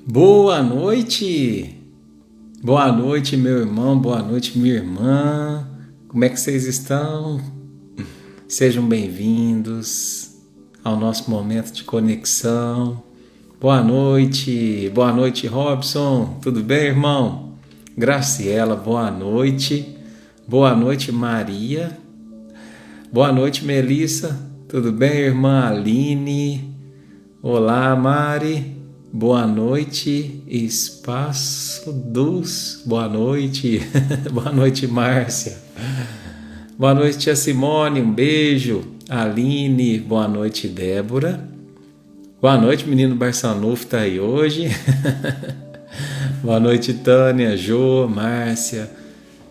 Boa noite! Boa noite, meu irmão, boa noite, minha irmã. Como é que vocês estão? Sejam bem-vindos ao nosso momento de conexão. Boa noite, Robson. Tudo bem, irmão? Graciela, boa noite, Maria. Boa noite, Melissa. Tudo bem, irmã Aline? Olá, Mari. Boa noite, Espaço dos. Boa noite. Boa noite, Márcia. Boa noite, tia Simone. Um beijo. Aline. Boa noite, Débora. Boa noite, menino Barçanufo tá aí hoje. Boa noite, Tânia, Jô, Márcia.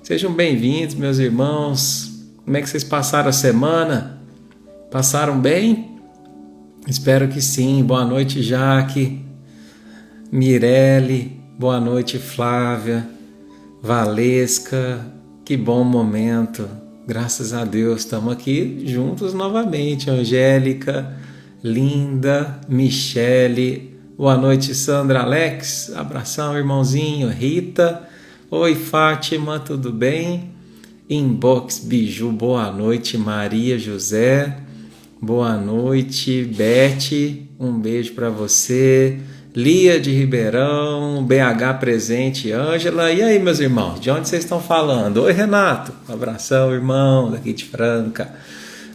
Sejam bem-vindos, meus irmãos. Como é que vocês passaram a semana? Passaram bem? Espero que sim. Boa noite, Jaque. Mirelle, boa noite, Flávia, Valesca, que bom momento, graças a Deus, estamos aqui juntos novamente, Angélica, Linda, Michele, boa noite, Sandra, Alex, abração, irmãozinho, Rita, oi, Fátima, tudo bem? Inbox Biju, boa noite, Maria José, boa noite, Beth, um beijo para você, Lia de Ribeirão, BH presente, Ângela. E aí, meus irmãos, de onde vocês estão falando? Oi, Renato. Um abração, irmão, daqui de Franca.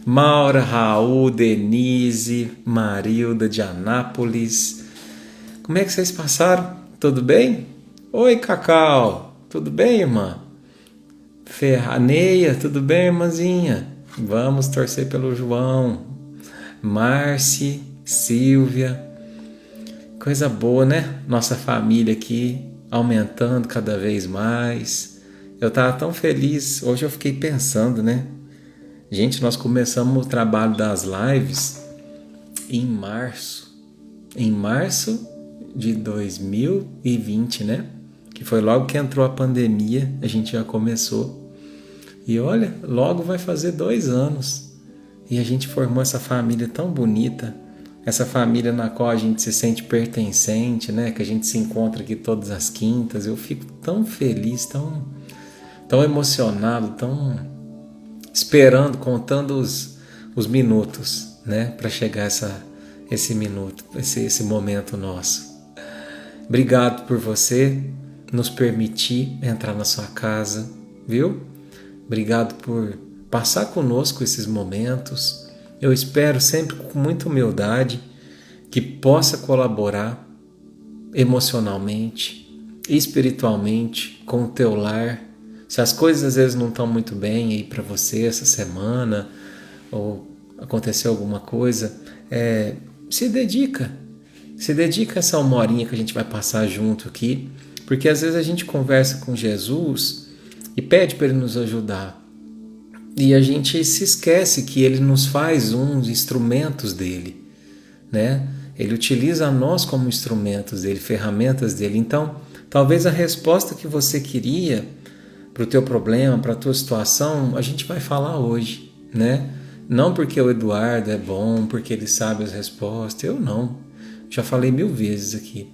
Maura, Raul, Denise, Marilda de Anápolis. Como é que vocês passaram? Tudo bem? Oi, Cacau. Tudo bem, irmã? Ferraneia, tudo bem, irmãzinha? Vamos torcer pelo João. Marci, Silvia. Coisa boa, né? Nossa família aqui aumentando cada vez mais. Eu tava tão feliz. Hoje eu fiquei pensando, né? Gente, nós começamos o trabalho das lives em março. Em março de 2020, né? Que foi logo que entrou a pandemia, a gente já começou. E olha, logo vai fazer 2 anos. E a gente formou essa família tão bonita. Essa família na qual a gente se sente pertencente, né? Que a gente se encontra aqui todas as quintas. Eu fico tão feliz, tão emocionado, tão esperando, contando os minutos, né? Para chegar esse minuto, esse momento nosso. Obrigado por você nos permitir entrar na sua casa, viu? Obrigado por passar conosco esses momentos. Eu espero sempre com muita humildade que possa colaborar emocionalmente, espiritualmente com o teu lar. Se as coisas às vezes não estão muito bem aí para você essa semana ou aconteceu alguma coisa, se dedica a essa 1 horinha que a gente vai passar junto aqui, porque às vezes a gente conversa com Jesus e pede para Ele nos ajudar. E a gente se esquece que Ele nos faz uns instrumentos dele, né? Ele utiliza nós como instrumentos dele, ferramentas dele. Então, talvez a resposta que você queria para o teu problema, para a tua situação, a gente vai falar hoje, né? Não porque o Eduardo é bom, porque ele sabe as respostas. Eu não. Já falei 1000 vezes aqui.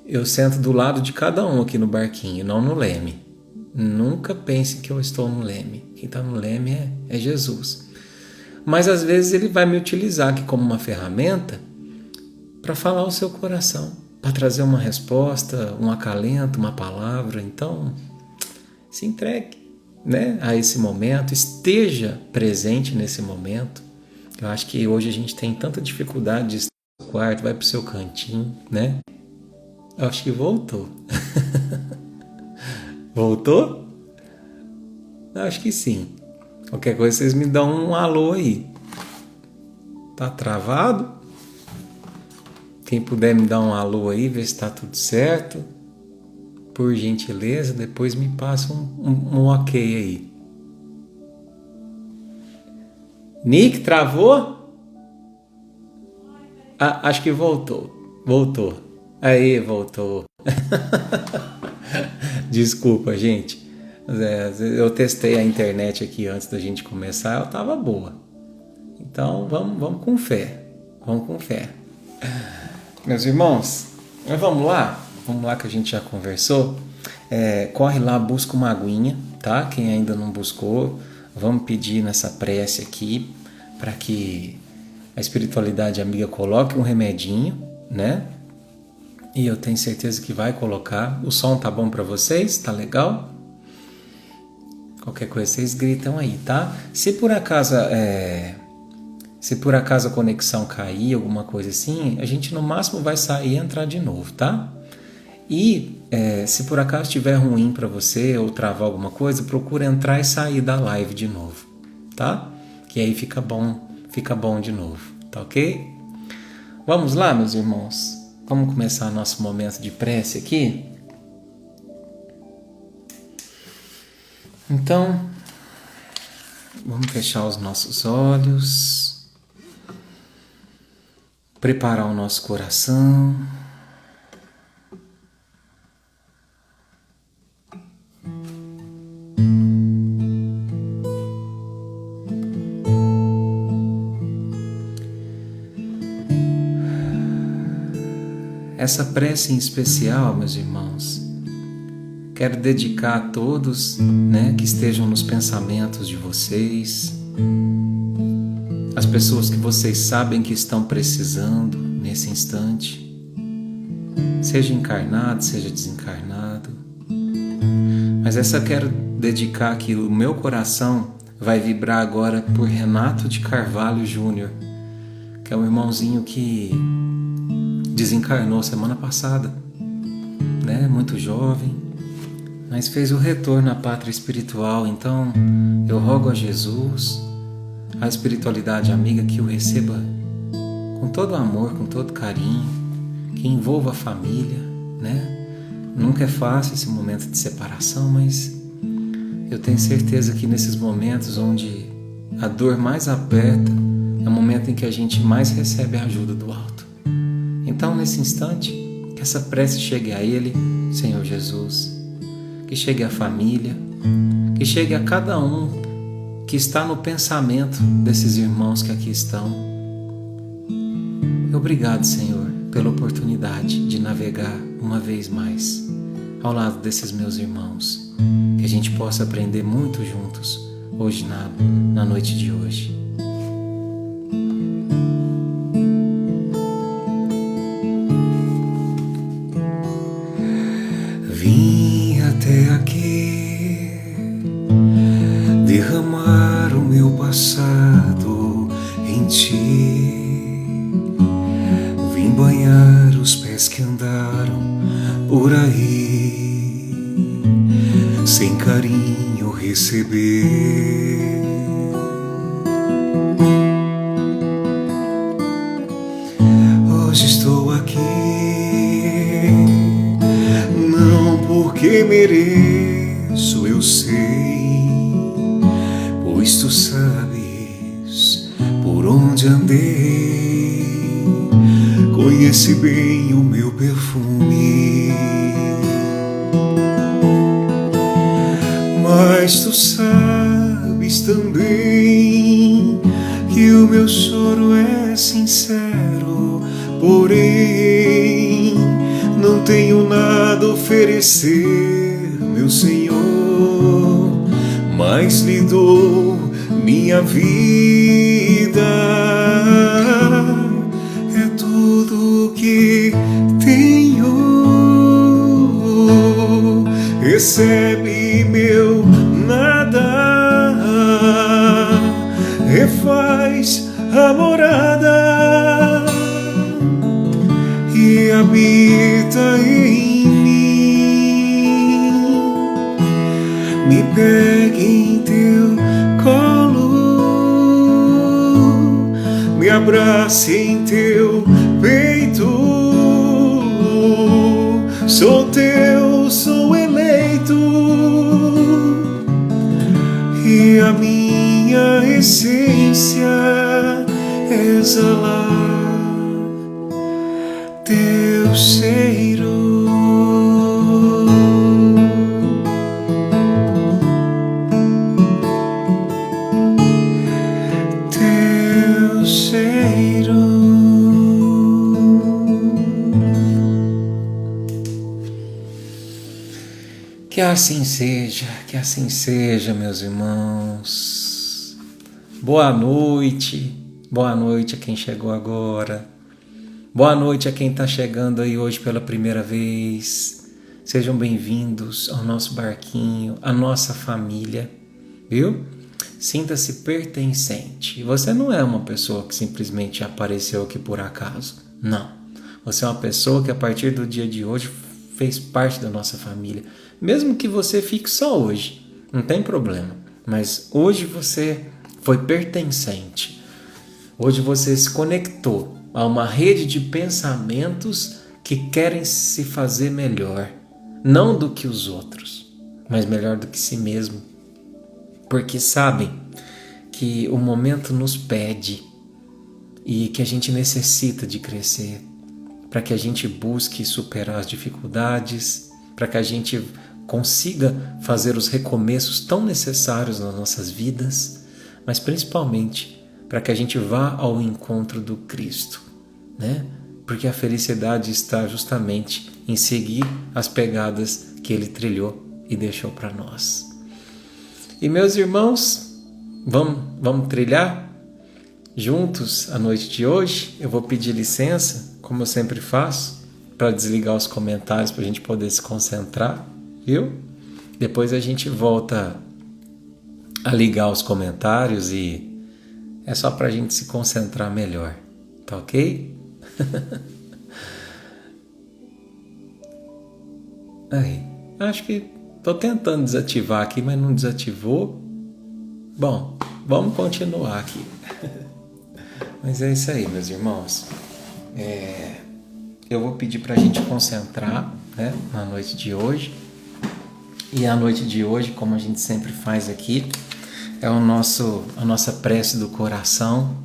Eu sento do lado de cada um aqui no barquinho, não no leme. Nunca pense que eu estou no leme. Quem está no leme é Jesus. Mas às vezes Ele vai me utilizar aqui como uma ferramenta para falar o seu coração, para trazer uma resposta, um acalento, uma palavra. Então, se entregue, né, a esse momento, esteja presente nesse momento. Eu acho que hoje a gente tem tanta dificuldade de estar no quarto, vai para o seu cantinho, né? Eu acho que voltou. Voltou? Acho que sim. Qualquer coisa vocês me dão um alô aí. Tá travado? Quem puder me dar um alô aí, ver se tá tudo certo. Por gentileza, depois me passa um ok aí. Nick, travou? Acho que voltou. Voltou. Aí, voltou. Desculpa, gente. Eu testei a internet aqui antes da gente começar, ela estava boa. Então vamos com fé. Vamos com fé. Meus irmãos, vamos lá. vamos lá que a gente já conversou. Corre lá, busca uma aguinha, tá? Quem ainda não buscou, vamos pedir nessa prece aqui para que a espiritualidade amiga coloque um remedinho, né? E eu tenho certeza que vai colocar. O som tá bom para vocês? Tá legal? Qualquer coisa vocês gritam aí, tá? Se por acaso a conexão cair, alguma coisa assim, a gente no máximo vai sair e entrar de novo, tá? E se por acaso estiver ruim para você ou travar alguma coisa, procura entrar e sair da live de novo, tá? Que aí fica bom de novo, tá ok? Vamos lá, meus irmãos. Vamos começar nosso momento de prece aqui? Então, vamos fechar os nossos olhos, preparar o nosso coração. Essa prece em especial, meus irmãos, quero dedicar a todos, né, que estejam nos pensamentos de vocês, as pessoas que vocês sabem que estão precisando nesse instante, seja encarnado, seja desencarnado. Mas essa eu quero dedicar que o meu coração vai vibrar agora por Renato de Carvalho Júnior, que é um irmãozinho que desencarnou semana passada, né? Muito jovem, mas fez o retorno à pátria espiritual. Então eu rogo a Jesus, a espiritualidade amiga, que o receba com todo amor, com todo carinho, que envolva a família, né? Nunca é fácil esse momento de separação, mas eu tenho certeza que nesses momentos onde a dor mais aperta é o momento em que a gente mais recebe a ajuda do alto. Então, nesse instante, que essa prece chegue a Ele, Senhor Jesus, que chegue à família, que chegue a cada um que está no pensamento desses irmãos que aqui estão. Obrigado, Senhor, pela oportunidade de navegar uma vez mais ao lado desses meus irmãos, que a gente possa aprender muito juntos hoje na noite de hoje. Vim até aqui derramar o meu passado em ti. Vim banhar os pés que andaram por aí, sem carinho receber. Hoje estou aqui, não porque mereço, eu sei, pois tu sabes por onde andei, conhece bem o meu perfume. Mas tu sabes também que o meu choro é sincero, porém não tenho nada a oferecer, meu Senhor, mas lhe dou minha vida. É tudo que tenho. Recebe meu nada, refaz a morada e habita em mim. Me pegue em teu colo, me abrace em teu peito. Sou teu, sou eleito, e a minha essência exalar teu cheiro. Teu cheiro. que assim seja, meus irmãos. Boa noite a quem chegou agora. Boa noite a quem está chegando aí hoje pela primeira vez. Sejam bem-vindos ao nosso barquinho, à nossa família, viu? Sinta-se pertencente. Você não é uma pessoa que simplesmente apareceu aqui por acaso. Não. Você é uma pessoa que a partir do dia de hoje fez parte da nossa família. Mesmo que você fique só hoje, não tem problema. Mas hoje você foi pertencente. Hoje você se conectou a uma rede de pensamentos que querem se fazer melhor. Não do que os outros, mas melhor do que si mesmo. Porque sabem que o momento nos pede e que a gente necessita de crescer, para que a gente busque superar as dificuldades, para que a gente consiga fazer os recomeços tão necessários nas nossas vidas, mas principalmente para que a gente vá ao encontro do Cristo, né? Porque a felicidade está justamente em seguir as pegadas que Ele trilhou e deixou para nós. E meus irmãos, vamos trilhar juntos a noite de hoje? Eu vou pedir licença, como eu sempre faço, para desligar os comentários para a gente poder se concentrar, viu? Depois a gente volta a ligar os comentários e é só para a gente se concentrar melhor, tá ok? Aí, acho que estou tentando desativar aqui, mas não desativou. Bom, vamos continuar aqui. Mas é isso aí, meus irmãos. Eu vou pedir para a gente concentrar, né, na noite de hoje. E a noite de hoje, como a gente sempre faz aqui, é a nossa prece do coração,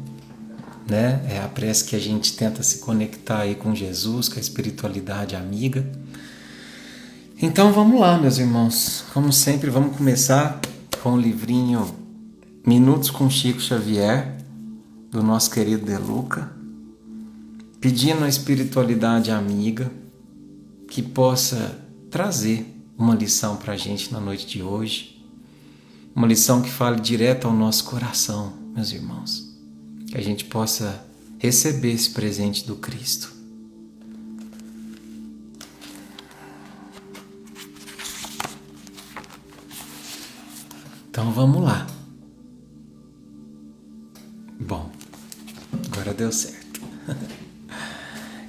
né? É a prece que a gente tenta se conectar aí com Jesus, com a espiritualidade amiga. Então vamos lá, meus irmãos. Como sempre, vamos começar com o livrinho Minutos com Chico Xavier, do nosso querido De Luca, pedindo a espiritualidade amiga que possa trazer uma lição para a gente na noite de hoje, uma lição que fale direto ao nosso coração, meus irmãos, que a gente possa receber esse presente do Cristo. Então vamos lá. Bom, agora deu certo.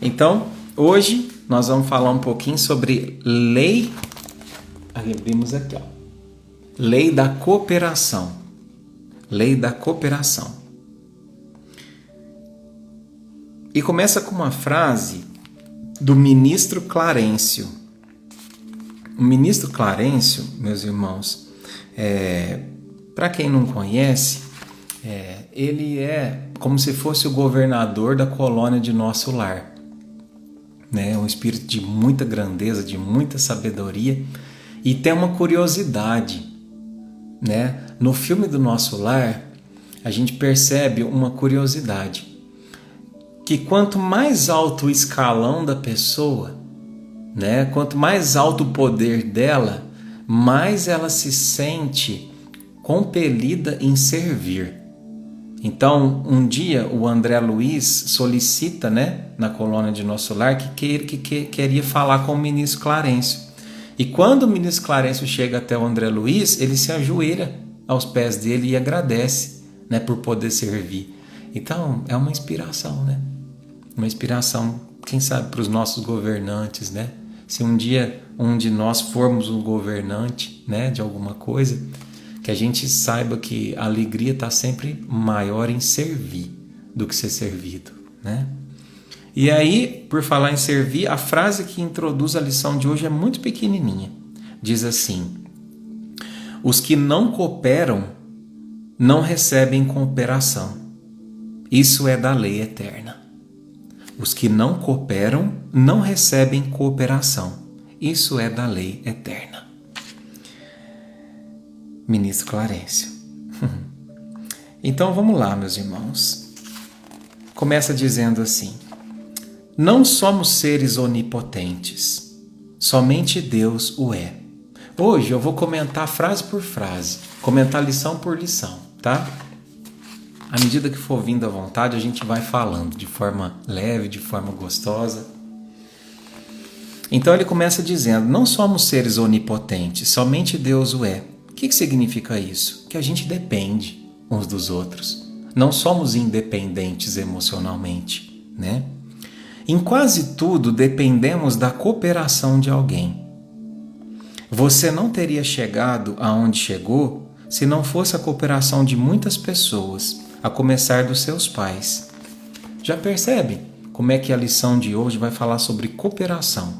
Então, hoje nós vamos falar um pouquinho sobre lei. Abrimos aqui, ó. Lei da cooperação. Lei da cooperação. E começa com uma frase do ministro Clarencio. O ministro Clarencio, meus irmãos, para quem não conhece, ele é como se fosse o governador da colônia de Nosso Lar, né? Um espírito de muita grandeza, de muita sabedoria, e tem uma curiosidade, né? No filme do Nosso Lar, a gente percebe uma curiosidade, que quanto mais alto o escalão da pessoa, né? Quanto mais alto o poder dela, mais ela se sente compelida em servir. Então, um dia o André Luiz solicita, né, na colônia de Nosso Lar, que queria falar com o ministro Clarencio. E quando o ministro Clarencio chega até o André Luiz, ele se ajoelha aos pés dele e agradece, né, por poder servir. Então, é uma inspiração, né? Uma inspiração, quem sabe, para os nossos governantes, né? Se um dia um de nós formos um governante, né, de alguma coisa, que a gente saiba que a alegria está sempre maior em servir do que ser servido, né? E aí, por falar em servir, a frase que introduz a lição de hoje é muito pequenininha. Diz assim: os que não cooperam não recebem cooperação. Isso é da lei eterna. Os que não cooperam não recebem cooperação. Isso é da lei eterna. Ministro Clarencio. Então vamos lá, meus irmãos. Começa dizendo assim: não somos seres onipotentes, somente Deus o é. Hoje eu vou comentar frase por frase, comentar lição por lição, tá? À medida que for vindo à vontade, a gente vai falando de forma leve, de forma gostosa. Então ele começa dizendo: não somos seres onipotentes, somente Deus o é. O que significa isso? Que a gente depende uns dos outros. Não somos independentes emocionalmente, né? Em quase tudo dependemos da cooperação de alguém. Você não teria chegado aonde chegou se não fosse a cooperação de muitas pessoas, a começar dos seus pais. Já percebe como é que a lição de hoje vai falar sobre cooperação?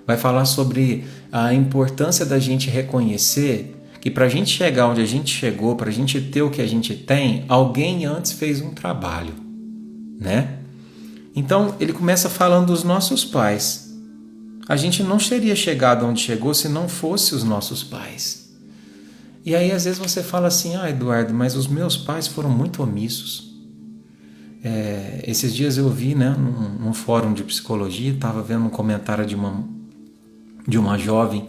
Vai falar sobre a importância da gente reconhecer que para a gente chegar onde a gente chegou, para a gente ter o que a gente tem, alguém antes fez um trabalho, né? Então ele começa falando dos nossos pais. A gente não teria chegado onde chegou se não fosse os nossos pais. E aí às vezes você fala assim: Eduardo, mas os meus pais foram muito omissos. Esses dias eu vi, né, num fórum de psicologia, estava vendo um comentário de uma jovem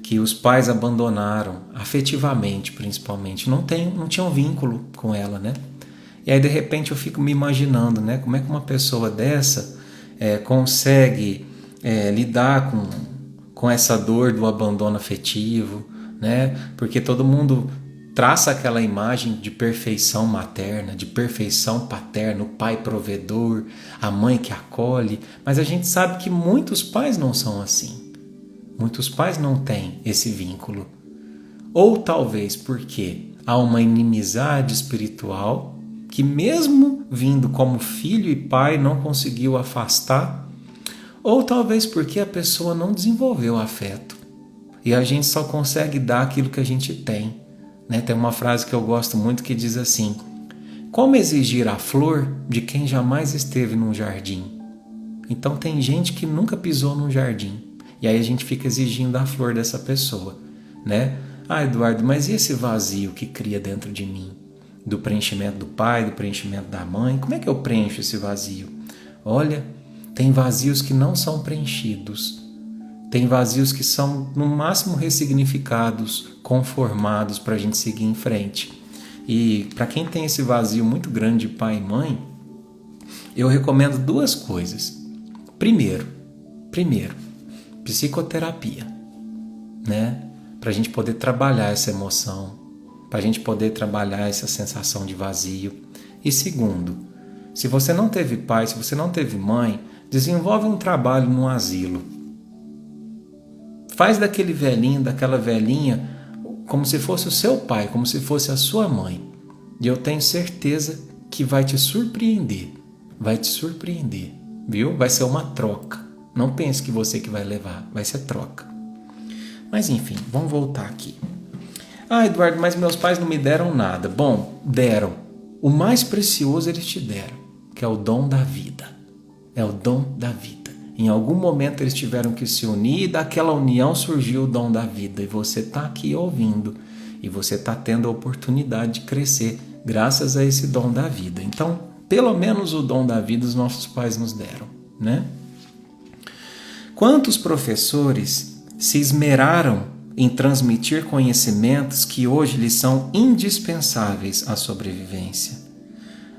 que os pais abandonaram, afetivamente principalmente, não tinham vínculo com ela, né? E aí de repente eu fico me imaginando, né, como é que uma pessoa dessa consegue lidar com essa dor do abandono afetivo, né? Porque todo mundo traça aquela imagem de perfeição materna, de perfeição paterna, o pai provedor, a mãe que acolhe, mas a gente sabe que muitos pais não são assim. Muitos pais não têm esse vínculo. Ou talvez porque há uma inimizade espiritual que, mesmo vindo como filho e pai, não conseguiu afastar. Ou talvez porque a pessoa não desenvolveu afeto. E a gente só consegue dar aquilo que a gente tem, né? Tem uma frase que eu gosto muito que diz assim: como exigir a flor de quem jamais esteve num jardim? Então tem gente que nunca pisou num jardim. E aí a gente fica exigindo a flor dessa pessoa, né? Eduardo, mas e esse vazio que cria dentro de mim? Do preenchimento do pai, do preenchimento da mãe, como é que eu preencho esse vazio? Olha, tem vazios que não são preenchidos. Tem vazios que são, no máximo, ressignificados, conformados para a gente seguir em frente. E para quem tem esse vazio muito grande de pai e mãe, eu recomendo duas coisas. Primeiro, psicoterapia, né? Para a gente poder trabalhar essa emoção, para a gente poder trabalhar essa sensação de vazio. E segundo, se você não teve pai, se você não teve mãe, desenvolve um trabalho no asilo. Faz daquele velhinho, daquela velhinha, como se fosse o seu pai, como se fosse a sua mãe. E eu tenho certeza que vai te surpreender, viu? Vai ser uma troca. Não pense que você que vai levar, vai ser troca. Mas enfim, vamos voltar aqui. Eduardo, mas meus pais não me deram nada. Bom, deram. O mais precioso eles te deram, que é o dom da vida. É o dom da vida. Em algum momento eles tiveram que se unir e daquela união surgiu o dom da vida. E você está aqui ouvindo. E você está tendo a oportunidade de crescer graças a esse dom da vida. Então, pelo menos o dom da vida os nossos pais nos deram, né? Quantos professores se esmeraram em transmitir conhecimentos que hoje lhes são indispensáveis à sobrevivência?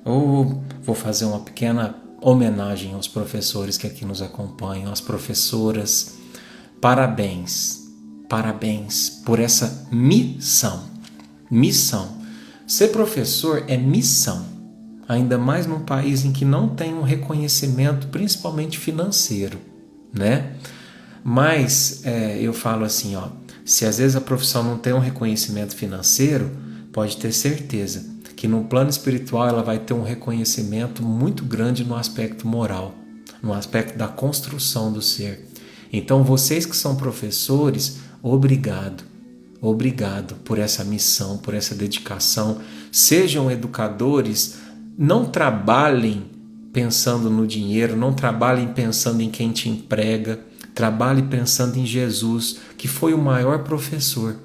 Ou vou fazer uma pequena homenagem aos professores que aqui nos acompanham, às professoras. Parabéns por essa missão. Ser professor é missão, ainda mais num país em que não tem um reconhecimento, principalmente financeiro, né? Mas eu falo assim, se às vezes a profissão não tem um reconhecimento financeiro, pode ter certeza que no plano espiritual ela vai ter um reconhecimento muito grande no aspecto moral, no aspecto da construção do ser. Então vocês que são professores, obrigado por essa missão, por essa dedicação. Sejam educadores, não trabalhem pensando no dinheiro, não trabalhem pensando em quem te emprega, trabalhe pensando em Jesus, que foi o maior professor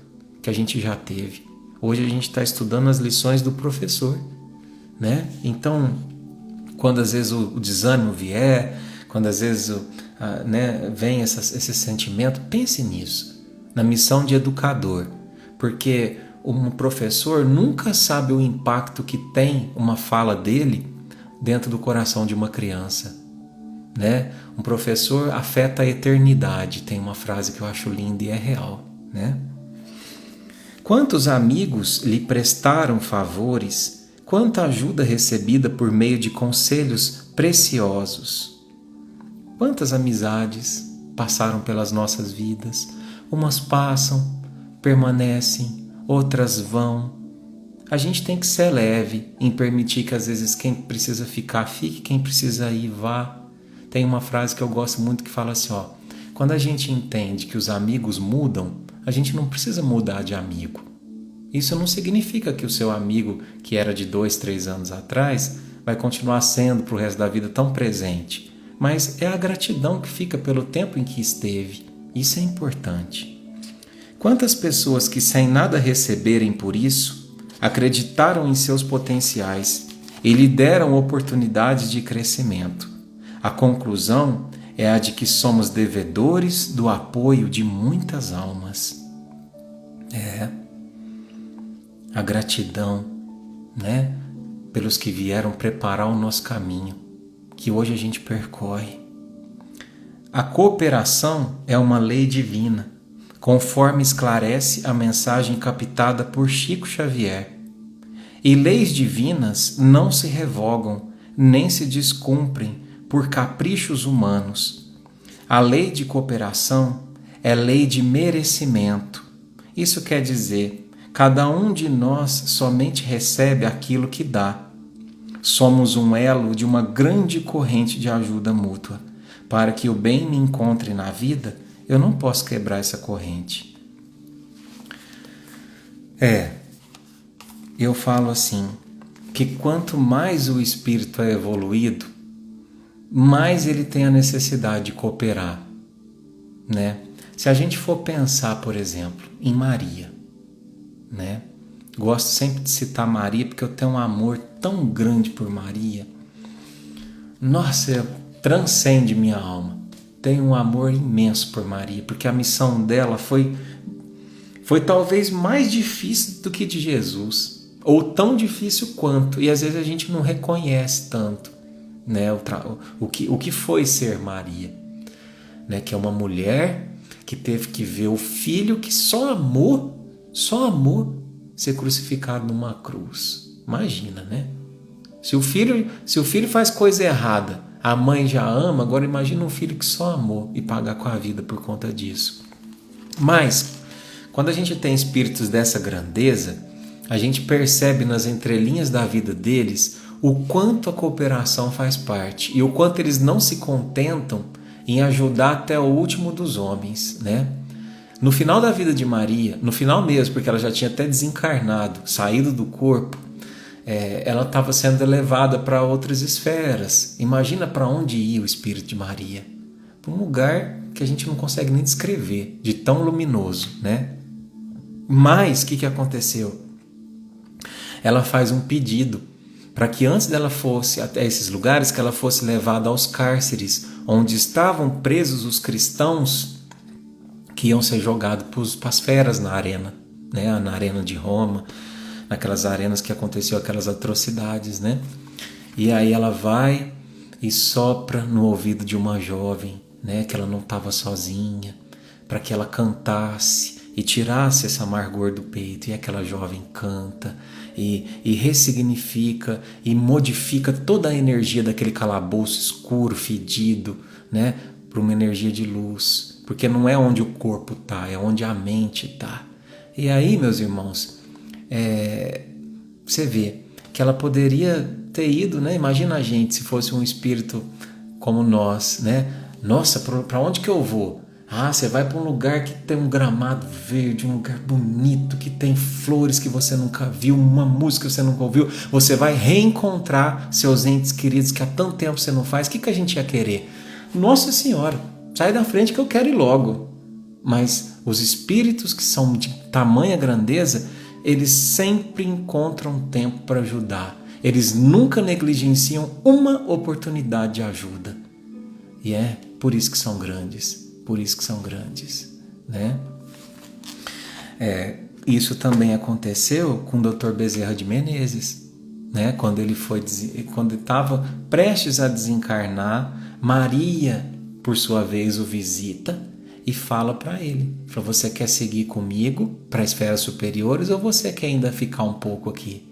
que a gente já teve. Hoje a gente está estudando as lições do professor, né? Então, quando às vezes o desânimo vier, quando às vezes vem esse sentimento, pense nisso. na missão de educador, porque um professor nunca sabe o impacto que tem uma fala dele dentro do coração de uma criança, né? Um professor afeta a eternidade, tem uma frase que eu acho linda e é real, né? Quantos amigos lhe prestaram favores, quanta ajuda recebida por meio de conselhos preciosos. Quantas amizades passaram pelas nossas vidas, umas passam, permanecem, outras vão. A gente tem que ser leve em permitir que às vezes quem precisa ficar, fique, quem precisa ir, vá. Tem uma frase que eu gosto muito que fala assim, quando a gente entende que os amigos mudam, a gente não precisa mudar de amigo. Isso não significa que o seu amigo, que era de 2, 3 anos atrás, vai continuar sendo para o resto da vida tão presente. Mas é a gratidão que fica pelo tempo em que esteve. Isso é importante. Quantas pessoas que sem nada receberem por isso, acreditaram em seus potenciais e lhe deram oportunidades de crescimento. A conclusão é a de que somos devedores do apoio de muitas almas. A gratidão, né, pelos que vieram preparar o nosso caminho, que hoje a gente percorre. A cooperação é uma lei divina, conforme esclarece a mensagem captada por Chico Xavier. E leis divinas não se revogam, nem se descumprem por caprichos humanos. A lei de cooperação é lei de merecimento. Isso quer dizer, cada um de nós somente recebe aquilo que dá. Somos um elo de uma grande corrente de ajuda mútua. Para que o bem me encontre na vida, eu não posso quebrar essa corrente. Eu falo assim, que quanto mais o espírito é evoluído, mais ele tem a necessidade de cooperar, né? Se a gente for pensar, por exemplo, em Maria, né? Gosto sempre de citar Maria porque eu tenho um amor tão grande por Maria. Nossa, transcende minha alma. Tenho um amor imenso por Maria, porque a missão dela foi talvez mais difícil do que de Jesus, ou tão difícil quanto, e às vezes a gente não reconhece tanto, né, o que foi ser Maria, né, que é uma mulher que teve que ver o filho que só amou ser crucificado numa cruz. Imagina, né? Se o filho faz coisa errada, a mãe já ama, agora imagina um filho que só amou e pagar com a vida por conta disso. Mas, quando a gente tem espíritos dessa grandeza, a gente percebe nas entrelinhas da vida deles o quanto a cooperação faz parte e o quanto eles não se contentam em ajudar até o último dos homens, né? No final da vida de Maria, no final mesmo, porque ela já tinha até desencarnado, saído do corpo, ela estava sendo elevada para outras esferas. Imagina para onde ia o espírito de Maria. Para um lugar que a gente não consegue nem descrever, de tão luminoso, né? Mas o que aconteceu? Ela faz um pedido para que antes dela fosse até esses lugares, que ela fosse levada aos cárceres, onde estavam presos os cristãos que iam ser jogados para as feras na arena, né? Na arena de Roma, naquelas arenas que aconteceu aquelas atrocidades, né? E aí ela vai e sopra no ouvido de uma jovem, né? Que ela não estava sozinha, para que ela cantasse e tirasse esse amargor do peito. E aquela jovem canta e ressignifica e modifica toda a energia daquele calabouço escuro, fedido, né? Para uma energia de luz, porque não é onde o corpo está, é onde a mente está. E aí, meus irmãos, você vê que ela poderia ter ido, né? Imagina a gente se fosse um espírito como nós, né? Nossa, para onde que eu vou? Você vai para um lugar que tem um gramado verde, um lugar bonito, que tem flores que você nunca viu, uma música que você nunca ouviu. Você vai reencontrar seus entes queridos que há tanto tempo você não faz. O que a gente ia querer? Nossa Senhora, sai da frente que eu quero ir logo. Mas os espíritos que são de tamanha grandeza, eles sempre encontram tempo para ajudar. Eles nunca negligenciam uma oportunidade de ajuda. E é por isso que são grandes. Por isso que são grandes, né? Isso também aconteceu com o Dr. Bezerra de Menezes, né? Quando estava prestes a desencarnar, Maria, por sua vez, o visita e fala para ele: você quer seguir comigo para esferas superiores ou você quer ainda ficar um pouco aqui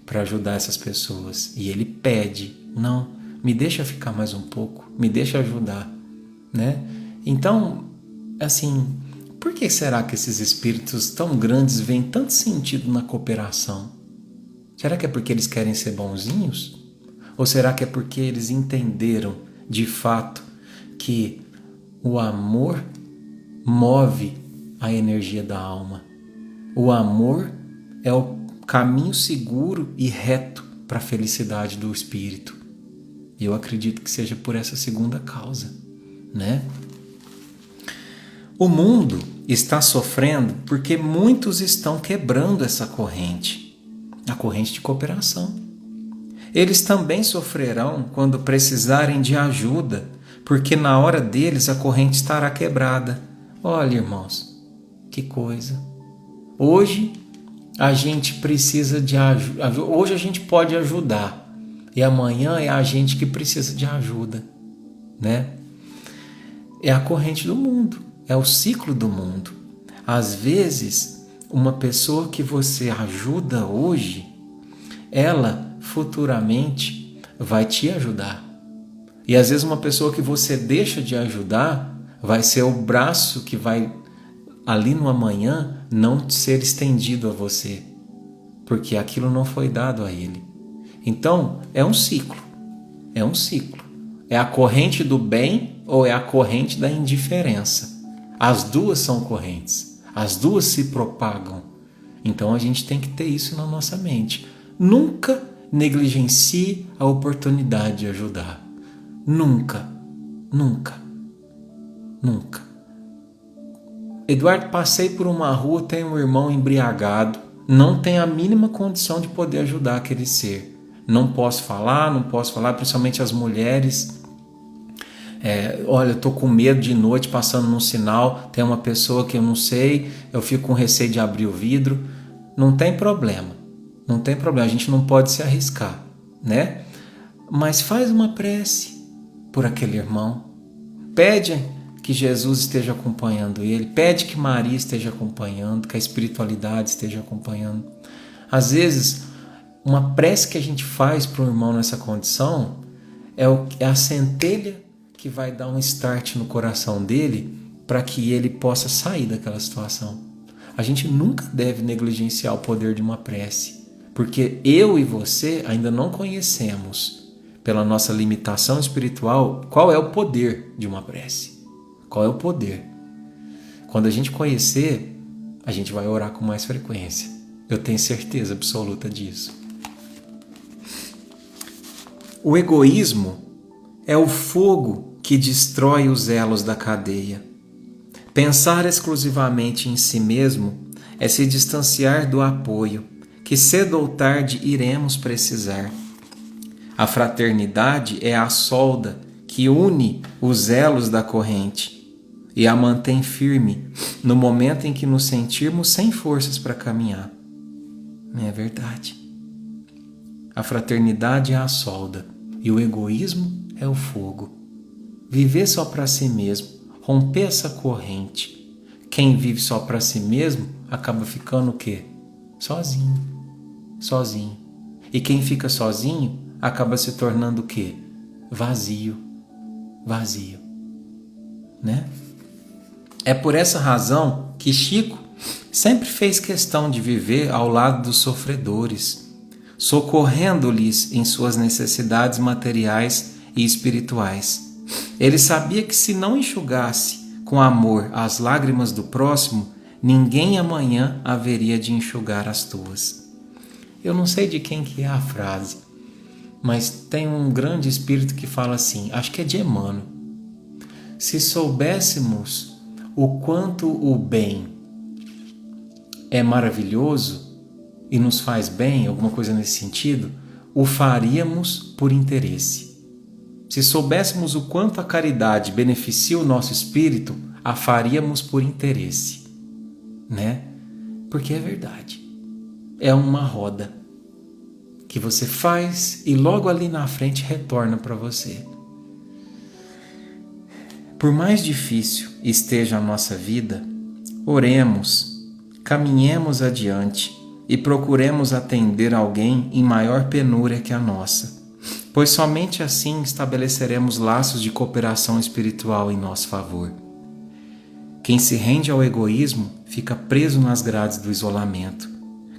para ajudar essas pessoas? E ele pede: não, me deixa ficar mais um pouco, me deixa ajudar, né? Então, assim, por que será que esses espíritos tão grandes veem tanto sentido na cooperação? Será que é porque eles querem ser bonzinhos? Ou será que é porque eles entenderam, de fato, que o amor move a energia da alma? O amor é o caminho seguro e reto para a felicidade do espírito. E eu acredito que seja por essa segunda causa, né? O mundo está sofrendo porque muitos estão quebrando essa corrente, a corrente de cooperação. Eles também sofrerão quando precisarem de ajuda, porque na hora deles a corrente estará quebrada. Olha, irmãos, que coisa. Hoje a gente precisa de ajuda. Hoje a gente pode ajudar e amanhã é a gente que precisa de ajuda, né? É a corrente do mundo. É o ciclo do mundo. Às vezes, uma pessoa que você ajuda hoje, ela futuramente vai te ajudar. E às vezes uma pessoa que você deixa de ajudar vai ser o braço que vai, ali no amanhã, não ser estendido a você, porque aquilo não foi dado a ele. Então, é um ciclo. É um ciclo. É a corrente do bem ou é a corrente da indiferença? As duas são correntes, as duas se propagam. Então a gente tem que ter isso na nossa mente. Nunca negligencie a oportunidade de ajudar. Nunca, nunca, nunca. Eduardo, passei por uma rua, tem um irmão embriagado, não tem a mínima condição de poder ajudar aquele ser. Não posso falar, principalmente as mulheres. Olha, eu tô com medo de noite passando num sinal, tem uma pessoa que eu não sei, eu fico com receio de abrir o vidro. Não tem problema, a gente não pode se arriscar, né? Mas faz uma prece por aquele irmão, pede que Jesus esteja acompanhando ele, pede que Maria esteja acompanhando, que a espiritualidade esteja acompanhando. Às vezes, uma prece que a gente faz para o irmão nessa condição é a centelha que vai dar um start no coração dele para que ele possa sair daquela situação. A gente nunca deve negligenciar o poder de uma prece, porque eu e você ainda não conhecemos, pela nossa limitação espiritual, qual é o poder de uma prece. Qual é o poder? Quando a gente conhecer, a gente vai orar com mais frequência. Eu tenho certeza absoluta disso. O egoísmo é o fogo que destrói os elos da cadeia. Pensar exclusivamente em si mesmo é se distanciar do apoio que cedo ou tarde iremos precisar. A fraternidade é a solda que une os elos da corrente e a mantém firme no momento em que nos sentirmos sem forças para caminhar. É verdade. A fraternidade é a solda e o egoísmo é o fogo. Viver só para si mesmo, romper essa corrente. Quem vive só para si mesmo acaba ficando o quê? Sozinho. Sozinho. E quem fica sozinho acaba se tornando o quê? Vazio. Vazio. Né? É por essa razão que Chico sempre fez questão de viver ao lado dos sofredores, socorrendo-lhes em suas necessidades materiais e espirituais. Ele sabia que se não enxugasse com amor as lágrimas do próximo, ninguém amanhã haveria de enxugar as tuas. Eu não sei de quem que é a frase, mas tem um grande espírito que fala assim, acho que é de Emmanuel. Se soubéssemos o quanto o bem é maravilhoso e nos faz bem, alguma coisa nesse sentido, o faríamos por interesse. Se soubéssemos o quanto a caridade beneficia o nosso espírito, a faríamos por interesse, né? porque é verdade. É uma roda que você faz e logo ali na frente retorna para você. Por mais difícil esteja a nossa vida, oremos, caminhemos adiante e procuremos atender alguém em maior penúria que a nossa, pois somente assim estabeleceremos laços de cooperação espiritual em nosso favor. Quem se rende ao egoísmo fica preso nas grades do isolamento.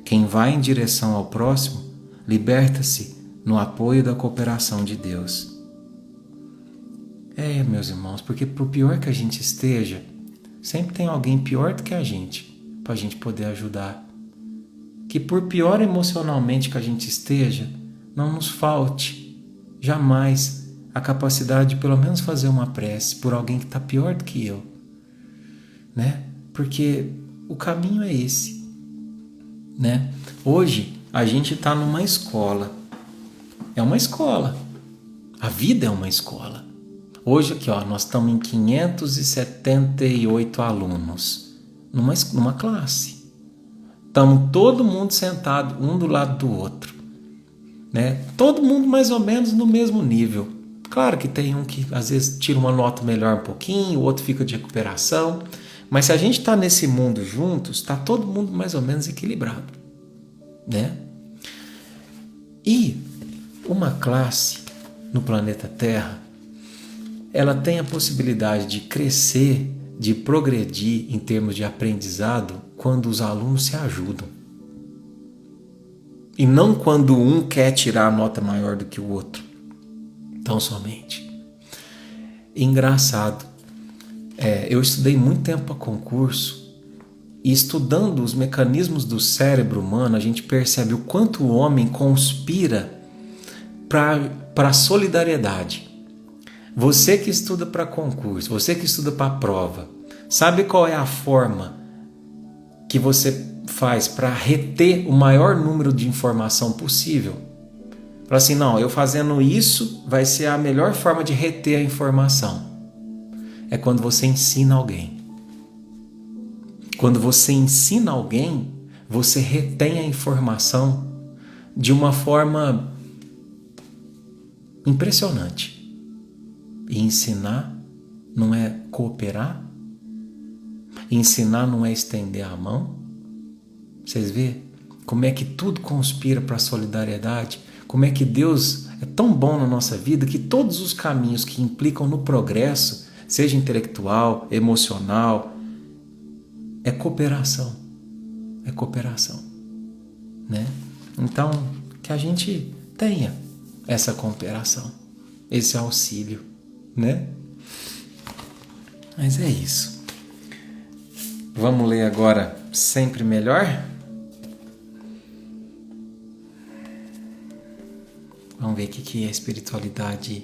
Quem vai em direção ao próximo liberta-se no apoio da cooperação de Deus. Meus irmãos, porque por pior que a gente esteja, sempre tem alguém pior do que a gente, para a gente poder ajudar. Que por pior emocionalmente que a gente esteja, não nos falte jamais a capacidade de pelo menos fazer uma prece por alguém que está pior do que eu, né? Porque o caminho é esse, né? Hoje a gente está numa escola, é uma escola, a vida é uma escola. Hoje aqui, nós estamos em 578 alunos numa classe. Estamos todo mundo sentado um do lado do outro, né? Todo mundo mais ou menos no mesmo nível. Claro que tem um que às vezes tira uma nota melhor um pouquinho, o outro fica de recuperação, mas se a gente está nesse mundo juntos, está todo mundo mais ou menos equilibrado, né? E uma classe no planeta Terra, ela tem a possibilidade de crescer, de progredir em termos de aprendizado quando os alunos se ajudam. E não quando um quer tirar a nota maior do que o outro. Tão somente. Engraçado. Eu estudei muito tempo para concurso e estudando os mecanismos do cérebro humano, a gente percebe o quanto o homem conspira para a solidariedade. Você que estuda para concurso, você que estuda para prova, sabe qual é a forma que você faz para reter o maior número de informação possível? Fala assim, não, eu fazendo isso vai ser a melhor forma de reter a informação. É quando você ensina alguém. Quando você ensina alguém, você retém a informação de uma forma impressionante. E ensinar não é cooperar? Ensinar não é estender a mão? Vocês vê como é que tudo conspira para a solidariedade? Como é que Deus é tão bom na nossa vida que todos os caminhos que implicam no progresso, seja intelectual, emocional, é cooperação. É cooperação, né? Então, que a gente tenha essa cooperação, esse auxílio, né? Mas é isso. Vamos ler agora Sempre Melhor? Vamos ver o que a espiritualidade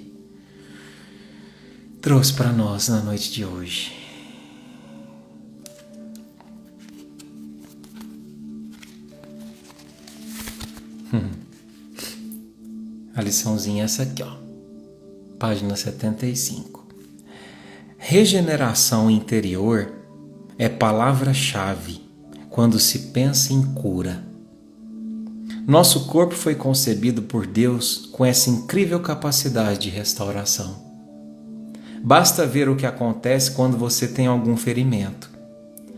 trouxe para nós na noite de hoje. A liçãozinha é essa aqui, página 75. Regeneração interior é palavra-chave quando se pensa em cura. Nosso corpo foi concebido por Deus com essa incrível capacidade de restauração. Basta ver o que acontece quando você tem algum ferimento.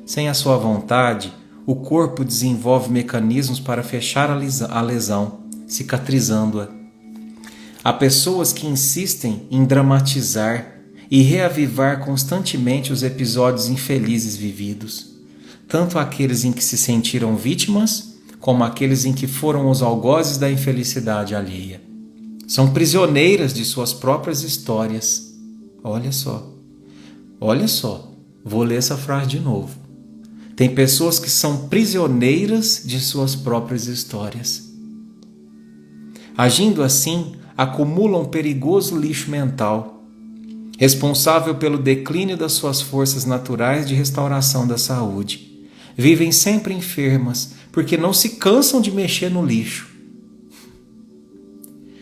Sem a sua vontade, o corpo desenvolve mecanismos para fechar a lesão, cicatrizando-a. Há pessoas que insistem em dramatizar e reavivar constantemente os episódios infelizes vividos, tanto aqueles em que se sentiram vítimas, como aqueles em que foram os algozes da infelicidade alheia. São prisioneiras de suas próprias histórias. Olha só, vou ler essa frase de novo. Tem pessoas que são prisioneiras de suas próprias histórias. Agindo assim, acumulam perigoso lixo mental, responsável pelo declínio das suas forças naturais de restauração da saúde. Vivem sempre enfermas, porque não se cansam de mexer no lixo.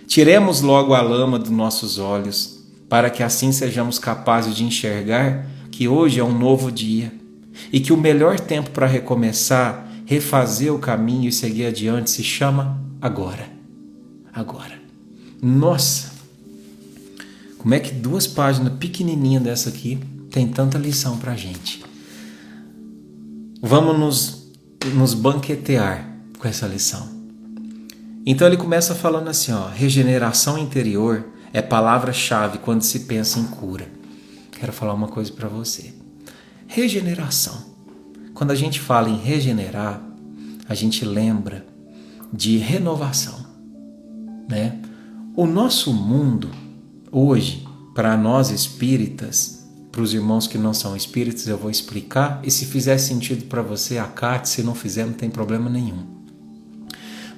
Tiremos logo a lama dos nossos olhos, para que assim sejamos capazes de enxergar que hoje é um novo dia e que o melhor tempo para recomeçar refazer o caminho e seguir adiante se chama agora. Agora. Nossa! Como é que 2 páginas pequenininhas dessa aqui tem tanta lição pra gente? Vamos nos banquetear com essa lição. Então ele começa falando assim, ó, regeneração interior é palavra-chave quando se pensa em cura. Quero falar uma coisa para você. Regeneração. Quando a gente fala em regenerar, a gente lembra de renovação, né? O nosso mundo hoje, para nós espíritas, para os irmãos que não são espíritas, eu vou explicar, e se fizer sentido para você, acate, se não fizer, não tem problema nenhum.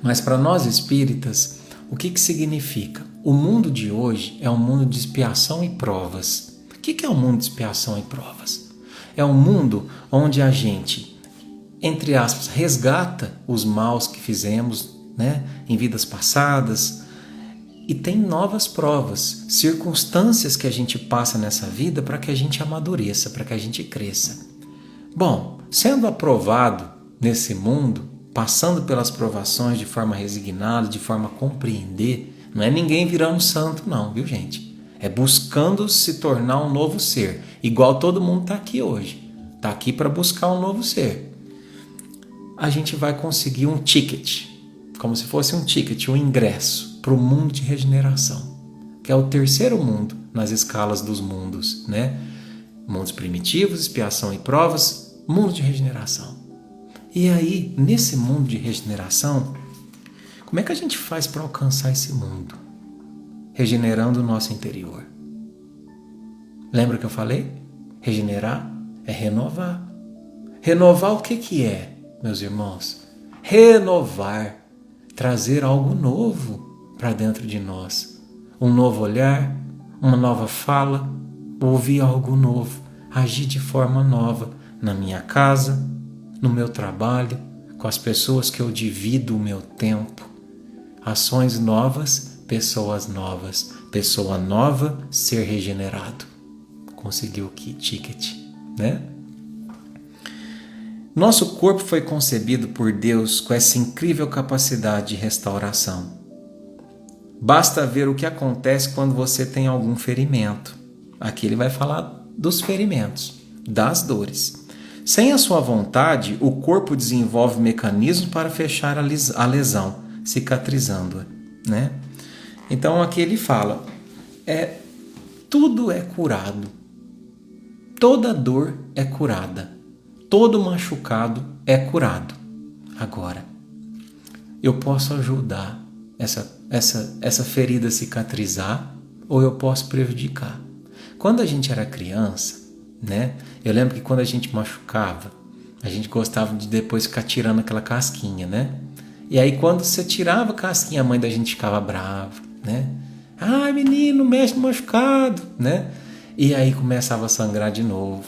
Mas para nós espíritas, o que significa? O mundo de hoje é um mundo de expiação e provas. O que é um mundo de expiação e provas? É um mundo onde a gente, entre aspas, resgata os maus que fizemos, né, em vidas passadas, e tem novas provas, circunstâncias que a gente passa nessa vida para que a gente amadureça, para que a gente cresça. Bom, sendo aprovado nesse mundo, passando pelas provações de forma resignada, de forma a compreender, não é ninguém virando santo não, viu gente? É buscando se tornar um novo ser, igual todo mundo está aqui hoje. Está aqui para buscar um novo ser. A gente vai conseguir um ticket, como se fosse um ticket, um ingresso para o mundo de regeneração, que é o terceiro mundo nas escalas dos mundos, né? Mundos primitivos, expiação e provas, mundo de regeneração. E aí, nesse mundo de regeneração, como é que a gente faz para alcançar esse mundo? Regenerando o nosso interior. Lembra que eu falei? Regenerar é renovar. Renovar o que é, meus irmãos? Renovar, trazer algo novo para dentro de nós. Um novo olhar, uma nova fala, ouvir algo novo, agir de forma nova na minha casa, no meu trabalho, com as pessoas que eu divido o meu tempo. Ações novas, pessoas novas. Pessoa nova, ser regenerado. Conseguiu o ticket, né? Nosso corpo foi concebido por Deus com essa incrível capacidade de restauração. Basta ver o que acontece quando você tem algum ferimento. Aqui ele vai falar dos ferimentos, das dores. Sem a sua vontade, o corpo desenvolve mecanismos para fechar a lesão, cicatrizando-a, né? Então aqui ele fala, tudo é curado, toda dor é curada, todo machucado é curado. Agora, eu posso ajudar essa ferida a cicatrizar ou eu posso prejudicar. Quando a gente era criança, né? Eu lembro que quando a gente machucava, a gente gostava de depois ficar tirando aquela casquinha, né? E aí quando você tirava a casquinha, a mãe da gente ficava brava, né? Ai, menino, mexe no machucado, né? E aí começava a sangrar de novo.